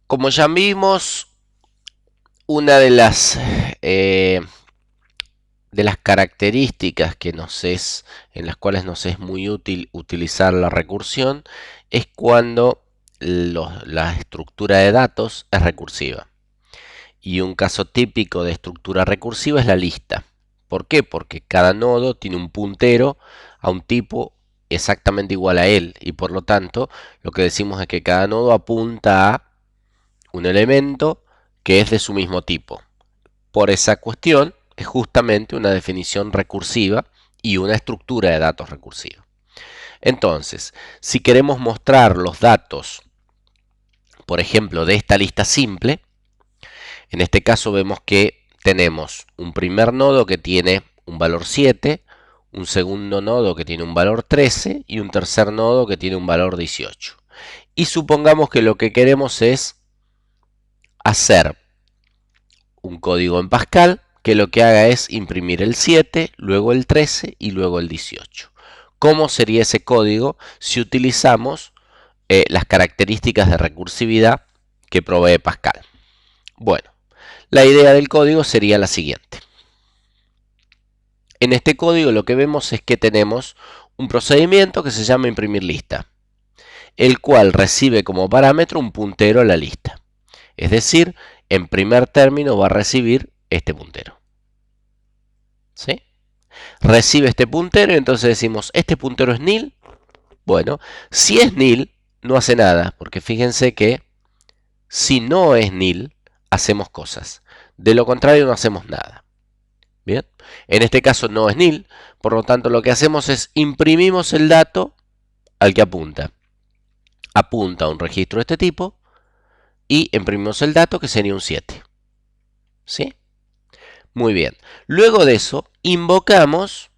Como ya vimos, una de las características en las cuales nos es muy útil utilizar la recursión es cuando la estructura de datos es recursiva. Y un caso típico de estructura recursiva es la lista. ¿Por qué? Porque cada nodo tiene un puntero a un tipo exactamente igual a él, y por lo tanto lo que decimos es que cada nodo apunta a un elemento que es de su mismo tipo. Por esa cuestión es justamente una definición recursiva y una estructura de datos recursiva. Entonces, si queremos mostrar los datos, por ejemplo, de esta lista simple, en este caso vemos que tenemos un primer nodo que tiene un valor 7, un segundo nodo que tiene un valor 13 y un tercer nodo que tiene un valor 18. Y supongamos que lo que queremos es hacer un código en Pascal que lo que haga es imprimir el 7, luego el 13 y luego el 18. ¿Cómo sería ese código si utilizamos las características de recursividad que provee Pascal? Bueno, la idea del código sería la siguiente. En este código lo que vemos es que tenemos un procedimiento que se llama imprimir lista, el cual recibe como parámetro un puntero a la lista. Es decir, en primer término va a recibir este puntero. ¿Sí? Recibe este puntero y entonces decimos, ¿este puntero es nil? Bueno, si es nil, no hace nada, porque fíjense que si no es nil, hacemos cosas. De lo contrario, no hacemos nada. Bien, en este caso no es nil, por lo tanto lo que hacemos es imprimimos el dato al que apunta. Apunta a un registro de este tipo y imprimimos el dato que sería un 7. ¿Sí? Muy bien. Luego de eso, invocamos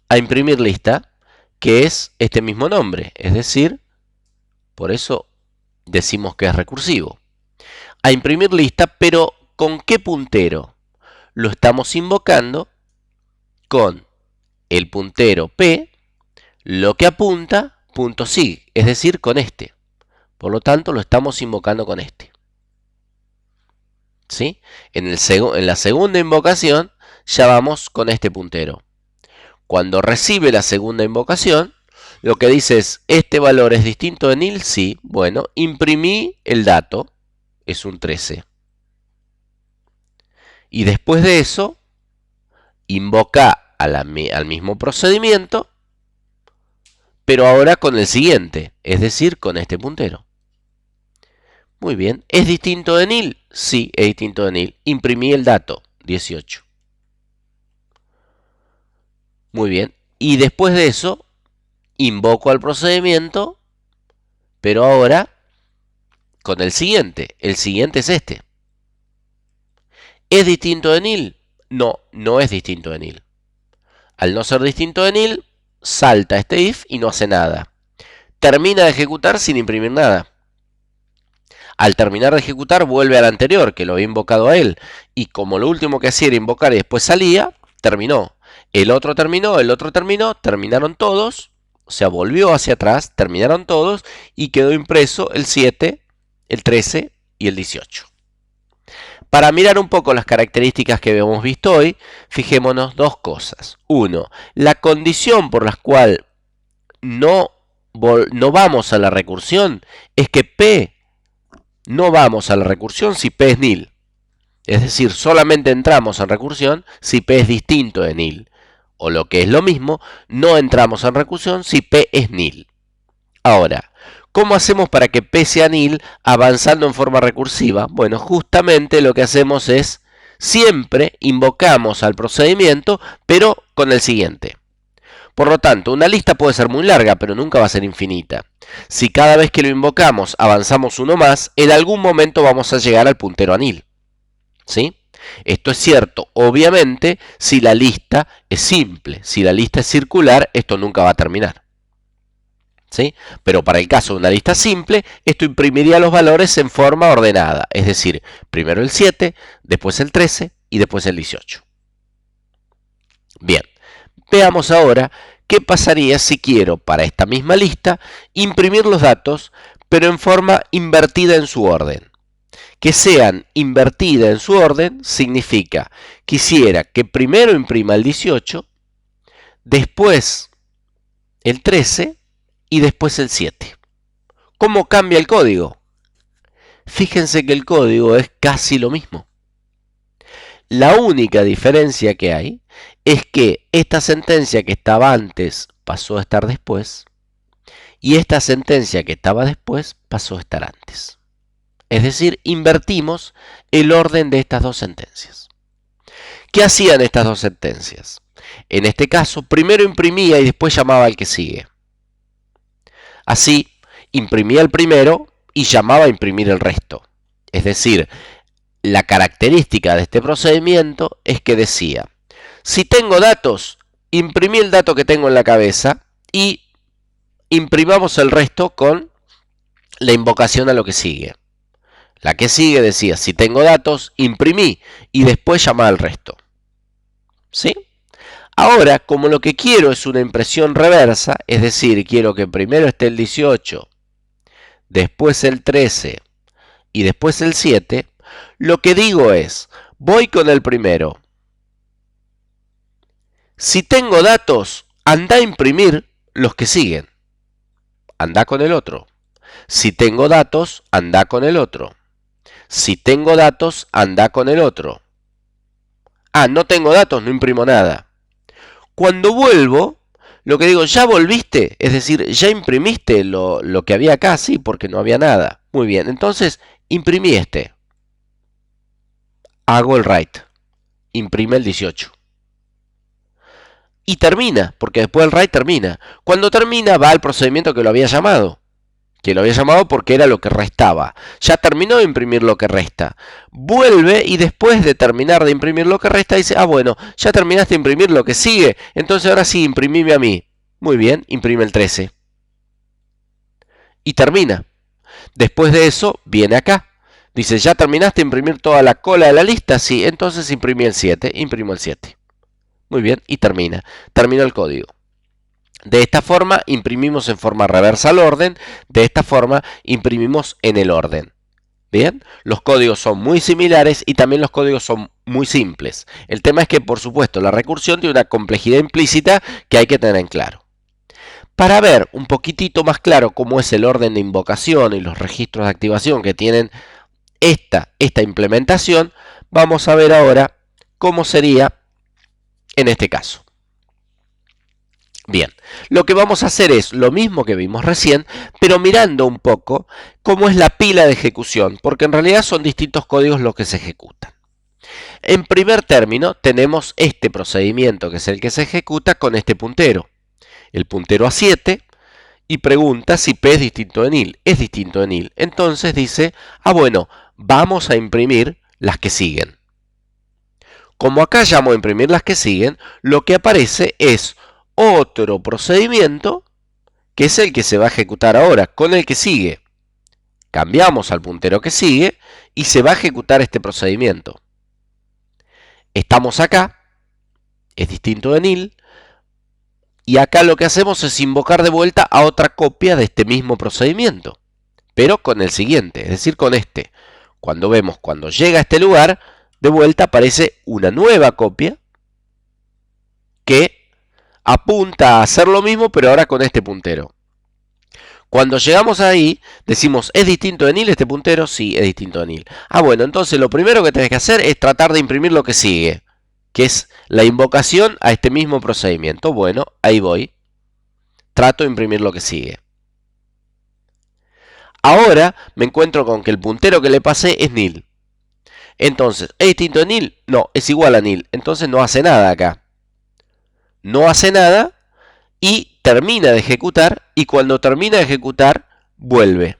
a imprimir lista, que es este mismo nombre, es decir, por eso decimos que es recursivo. A imprimir lista, pero ¿con qué puntero? Lo estamos invocando con el puntero P, lo que apunta, .sig, es decir, con este. Por lo tanto, lo estamos invocando con este. ¿Sí? En la segunda invocación ya vamos con este puntero. Cuando recibe la segunda invocación, lo que dice es, ¿este valor es distinto de nil? Sí. Bueno, imprimí el dato, es un 13. Y después de eso, invoca al mismo procedimiento, pero ahora con el siguiente, es decir, con este puntero. Muy bien, ¿es distinto de nil? Sí, es distinto de nil. Imprimí el dato, 18. Muy bien, y después de eso, invoco al procedimiento, pero ahora con el siguiente. El siguiente es este. ¿Es distinto de nil? No, no es distinto de nil. Al no ser distinto de nil, salta este if y no hace nada. Termina de ejecutar sin imprimir nada. Al terminar de ejecutar, vuelve al anterior, que lo había invocado a él. Y como lo último que hacía era invocar y después salía, terminó. El otro terminó, terminaron todos. O sea, volvió hacia atrás, terminaron todos y quedó impreso el 7, el 13 y el 18. Para mirar un poco las características que hemos visto hoy, fijémonos dos cosas. Uno, la condición por la cual no vamos a la recursión es que P no vamos a la recursión si P es nil. Es decir, solamente entramos en recursión si P es distinto de nil. O lo que es lo mismo, no entramos en recursión si P es nil. Ahora, ¿cómo hacemos para que P sea nil avanzando en forma recursiva? Bueno, justamente lo que hacemos es siempre invocamos al procedimiento, pero con el siguiente. Por lo tanto, una lista puede ser muy larga, pero nunca va a ser infinita. Si cada vez que lo invocamos avanzamos uno más, en algún momento vamos a llegar al puntero a nil. ¿Sí? Esto es cierto, obviamente, si la lista es simple. Si la lista es circular, esto nunca va a terminar. ¿Sí? Pero para el caso de una lista simple, esto imprimiría los valores en forma ordenada. Es decir, primero el 7, después el 13 y después el 18. Bien, veamos ahora qué pasaría si quiero para esta misma lista imprimir los datos, pero en forma invertida en su orden. Que sean invertidas en su orden significa, quisiera que primero imprima el 18, después el 13 y después el 7. ¿Cómo cambia el código? Fíjense que el código es casi lo mismo. La única diferencia que hay es que esta sentencia que estaba antes pasó a estar después y esta sentencia que estaba después pasó a estar antes. Es decir, invertimos el orden de estas dos sentencias. ¿Qué hacían estas dos sentencias? En este caso, primero imprimía y después llamaba al que sigue. Así, imprimía el primero y llamaba a imprimir el resto. Es decir, la característica de este procedimiento es que decía, si tengo datos, imprimí el dato que tengo en la cabeza y imprimamos el resto con la invocación a lo que sigue. La que sigue decía, si tengo datos, imprimí y después llamá al resto. ¿Sí? Ahora, como lo que quiero es una impresión reversa, es decir, quiero que primero esté el 18, después el 13 y después el 7, lo que digo es, voy con el primero. Si tengo datos, anda a imprimir los que siguen. Anda con el otro. Si tengo datos, anda con el otro. Si tengo datos, anda con el otro. Ah, no tengo datos, no imprimo nada. Cuando vuelvo, lo que digo, ¿ya volviste? Es decir, ¿ya imprimiste lo que había acá? Sí, porque no había nada. Muy bien, entonces imprimí este. Hago el write. Imprime el 18. Y termina, porque después el write termina. Cuando termina va al procedimiento que lo había llamado. Que lo había llamado porque era lo que restaba. Ya terminó de imprimir lo que resta. Vuelve y después de terminar de imprimir lo que resta dice, ah bueno, ya terminaste de imprimir lo que sigue, entonces ahora sí, imprimime a mí. Muy bien, imprime el 13. Y termina. Después de eso viene acá. Dice, ¿ya terminaste de imprimir toda la cola de la lista? Sí, entonces imprimí el 7. Imprimo el 7. Muy bien, y termina. Terminó el código. De esta forma imprimimos en forma reversa al orden, de esta forma imprimimos en el orden. Bien, los códigos son muy similares y también los códigos son muy simples. El tema es que, por supuesto, la recursión tiene una complejidad implícita que hay que tener en claro. Para ver un poquitito más claro cómo es el orden de invocación y los registros de activación que tienen esta implementación, vamos a ver ahora cómo sería en este caso. Bien, lo que vamos a hacer es lo mismo que vimos recién, pero mirando un poco cómo es la pila de ejecución, porque en realidad son distintos códigos los que se ejecutan. En primer término, tenemos este procedimiento, que es el que se ejecuta con este puntero. El puntero a 7, y pregunta si P es distinto de nil. Es distinto de nil. Entonces dice, ah bueno, vamos a imprimir las que siguen. Como acá llamo a imprimir las que siguen, lo que aparece es otro procedimiento que es el que se va a ejecutar ahora, con el que sigue. Cambiamos al puntero que sigue y se va a ejecutar este procedimiento. Estamos acá, es distinto de nil, y acá lo que hacemos es invocar de vuelta a otra copia de este mismo procedimiento, pero con el siguiente, es decir, con este. Cuando llega a este lugar, de vuelta aparece una nueva copia que apunta a hacer lo mismo, pero ahora con este puntero. Cuando llegamos ahí, decimos, ¿es distinto de nil este puntero? Sí, es distinto de nil. Ah, bueno, entonces lo primero que tenés que hacer es tratar de imprimir lo que sigue, que es la invocación a este mismo procedimiento. Bueno, ahí voy. Trato de imprimir lo que sigue. Ahora me encuentro con que el puntero que le pasé es nil. Entonces, ¿es distinto de nil? No, es igual a nil. Entonces no hace nada acá. No hace nada y termina de ejecutar, y cuando termina de ejecutar, vuelve.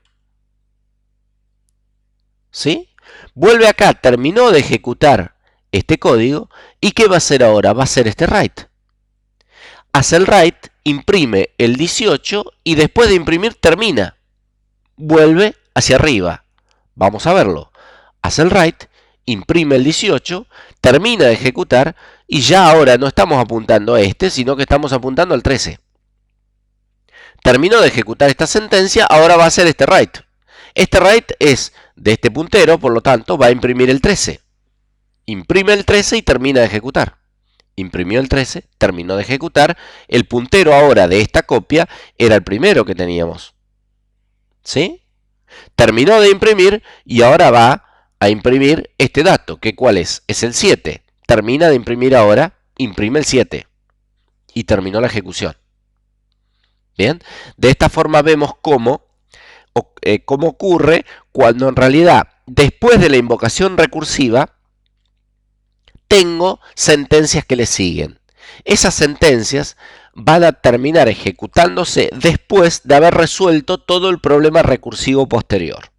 ¿Sí? Vuelve acá, terminó de ejecutar este código, ¿y qué va a hacer ahora? Va a hacer este write. Hace el write, imprime el 18 y después de imprimir termina. Vuelve hacia arriba. Vamos a verlo. Hace el write, imprime el 18, termina de ejecutar y ya ahora no estamos apuntando a este, sino que estamos apuntando al 13. terminó de ejecutar esta sentencia, ahora va a hacer este write. Este write es de este puntero, por lo tanto va a imprimir el 13. Imprime el 13 y termina de ejecutar. Imprimió el 13, terminó de ejecutar. El puntero ahora de esta copia era el primero que teníamos. ¿Sí? Terminó de imprimir y ahora va a imprimir este dato, que ¿cuál es? Es el 7. Termina de imprimir ahora, imprime el 7 y terminó la ejecución. Bien, de esta forma vemos cómo ocurre cuando en realidad después de la invocación recursiva tengo sentencias que le siguen. Esas sentencias van a terminar ejecutándose después de haber resuelto todo el problema recursivo posterior.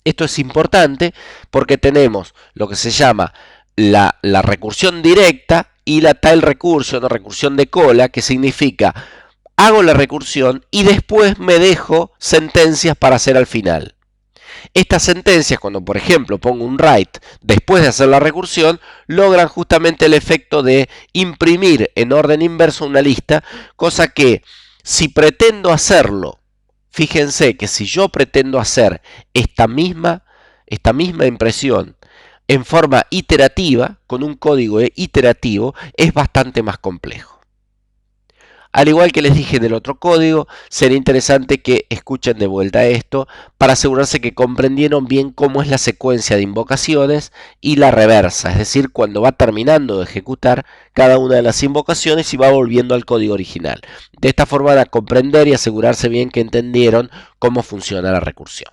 Esto es importante porque tenemos lo que se llama la recursión directa y la tail recursion o recursión de cola, que significa hago la recursión y después me dejo sentencias para hacer al final. Estas sentencias, cuando por ejemplo pongo un write después de hacer la recursión, logran justamente el efecto de imprimir en orden inverso una lista, cosa que si pretendo hacerlo, fíjense que si yo pretendo hacer esta misma impresión en forma iterativa, con un código iterativo, es bastante más complejo. Al igual que les dije del otro código, sería interesante que escuchen de vuelta esto para asegurarse que comprendieron bien cómo es la secuencia de invocaciones y la reversa, es decir, cuando va terminando de ejecutar cada una de las invocaciones y va volviendo al código original. De esta forma van a comprender y asegurarse bien que entendieron cómo funciona la recursión.